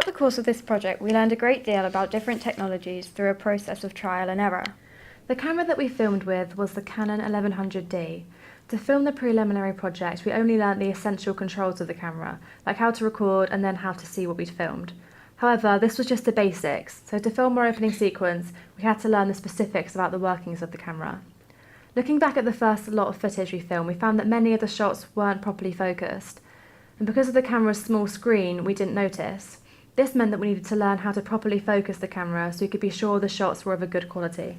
the course of this project, we learned a great deal about different technologies through a process of trial and error. The camera that we filmed with was the Canon 1100D. To film the preliminary project, we only learnt the essential controls of the camera, like how to record and then how to see what we'd filmed. However, this was just the basics, so to film our opening sequence, we had to learn the specifics about the workings of the camera. Looking back at the first lot of footage we filmed, we found that many of the shots weren't properly focused. And because of the camera's small screen, we didn't notice. This meant that we needed to learn how to properly focus the camera so we could be sure the shots were of a good quality.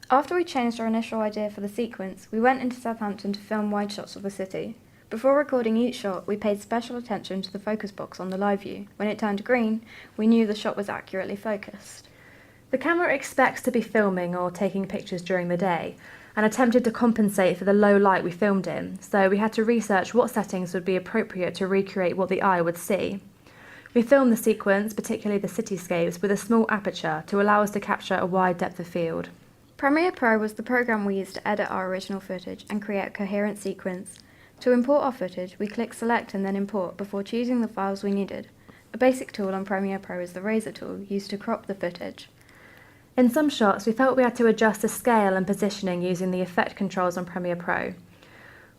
After we changed our initial idea for the sequence, we went into Southampton to film wide shots of the city. Before recording each shot, we paid special attention to the focus box on the live view. When it turned green, we knew the shot was accurately focused. The camera expects to be filming or taking pictures during the day, and attempted to compensate for the low light we filmed in, so we had to research what settings would be appropriate to recreate what the eye would see. We filmed the sequence, particularly the cityscapes, with a small aperture to allow us to capture a wide depth of field. Premiere Pro was the program we used to edit our original footage and create a coherent sequence. To import our footage, we click Select and then Import before choosing the files we needed. A basic tool on Premiere Pro is the razor tool, used to crop the footage. In some shots, we felt we had to adjust the scale and positioning using the effect controls on Premiere Pro.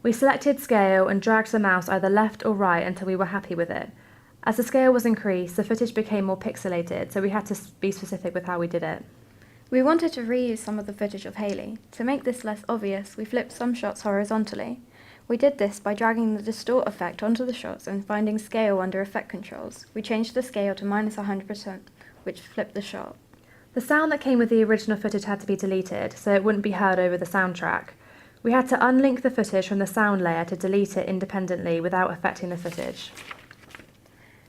We selected scale and dragged the mouse either left or right until we were happy with it. As the scale was increased, the footage became more pixelated, so we had to be specific with how we did it. We wanted to reuse some of the footage of Hayley. To make this less obvious, we flipped some shots horizontally. We did this by dragging the distort effect onto the shots and finding scale under effect controls. We changed the scale to -100%, which flipped the shot. The sound that came with the original footage had to be deleted, so it wouldn't be heard over the soundtrack. We had to unlink the footage from the sound layer to delete it independently without affecting the footage.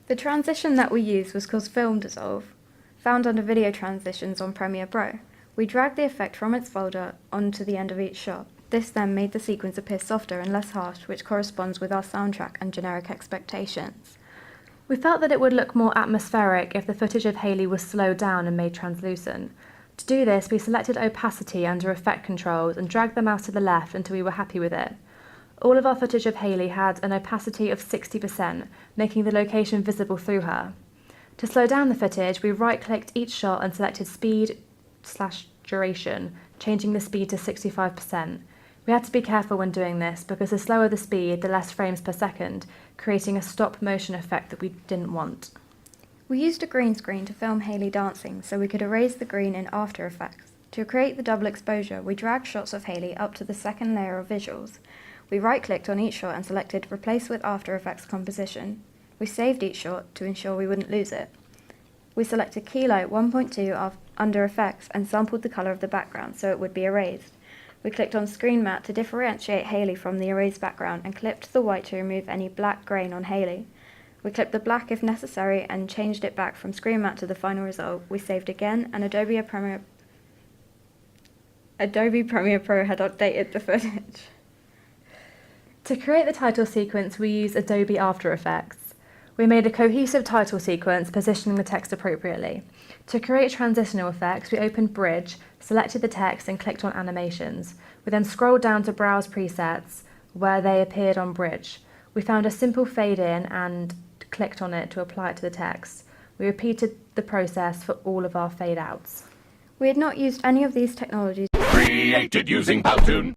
The transition that we used was called Film Dissolve, found under Video Transitions on Premiere Pro. We dragged the effect from its folder onto the end of each shot. This then made the sequence appear softer and less harsh, which corresponds with our soundtrack and generic expectations. We felt that it would look more atmospheric if the footage of Hayley was slowed down and made translucent. To do this, we selected opacity under effect controls and dragged the mouse to the left until we were happy with it. All of our footage of Hayley had an opacity of 60%, making the location visible through her. To slow down the footage, we right-clicked each shot and selected speed/duration, changing the speed to 65%. We had to be careful when doing this because the slower the speed, the less frames per second, creating a stop motion effect that we didn't want. We used a green screen to film Hayley dancing so we could erase the green in After Effects. To create the double exposure, we dragged shots of Hayley up to the second layer of visuals. We right-clicked on each shot and selected Replace with After Effects Composition. We saved each shot to ensure we wouldn't lose it. We selected Keylight 1.2 under Effects and sampled the colour of the background so it would be erased. We clicked on Screen Matte to differentiate Hayley from the erased background and clipped the white to remove any black grain on Hayley. We clipped the black if necessary and changed it back from Screen Matte to the final result. We saved again and Adobe Premiere Pro had updated the footage. To create the title sequence, we used Adobe After Effects. We made a cohesive title sequence, positioning the text appropriately. To create transitional effects, we opened Bridge, selected the text and clicked on Animations. We then scrolled down to Browse Presets, where they appeared on Bridge. We found a simple fade in and clicked on it to apply it to the text. We repeated the process for all of our fade outs. We had not used any of these technologies created using Powtoon.